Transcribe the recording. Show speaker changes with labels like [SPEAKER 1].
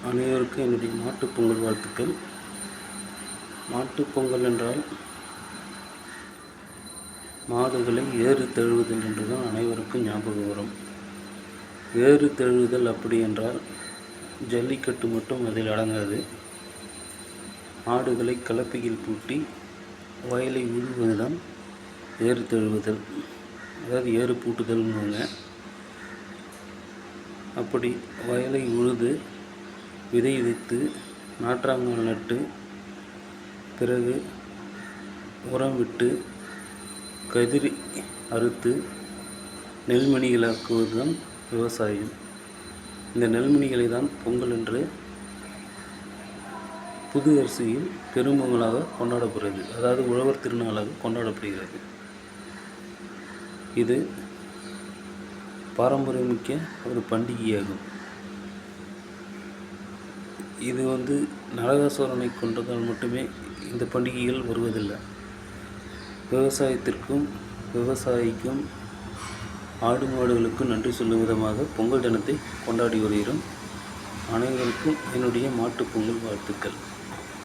[SPEAKER 1] அனைவருக்கும் என்னுடைய மாட்டுப் பொங்கல் வாழ்த்துக்கள். மாட்டுப் பொங்கல் என்றால் மாடுகளை ஏறு தழுவுதல் என்றுதான் அனைவருக்கும் ஞாபகம் வரும். ஏறு தழுவுதல் அப்படி என்றால் ஜல்லிக்கட்டு மட்டும் அதில் அடங்காது. மாடுகளை கலப்பையில் பூட்டி வயலை உழுவதுதான் ஏறு தழுவுதல், அதாவது ஏறு பூட்டுதல்னுவாங்க. அப்படி வயலை உழுது விதை விதைத்து நாற்றாங்கால் நட்டு பிறகு உரம் விட்டு கதிர் அறுத்து நெல்மணிகளாக்குவது தான் விவசாயம். இந்த நெல்மணிகளை தான் பொங்கல் என்று புது அரிசியில் பெரும்பொங்கலாக கொண்டாடப்படுகிறது, அதாவது உழவர் திருநாளாக கொண்டாடப்படுகிறது. இது பாரம்பரியமிக்க ஒரு பண்டிகையாகும். இது நரகாசுரனை கொன்றதால் மட்டுமே இந்த பண்டிகைகள் வருவதில்லை. விவசாயத்திற்கும் விவசாயிக்கும் ஆடு மாடுகளுக்கும் நன்றி சொல்லும் விதமாக பொங்கல் தினத்தை கொண்டாடி வருகிறோம். அனைவருக்கும் என்னுடைய மாட்டுப் பொங்கல் வாழ்த்துக்கள்.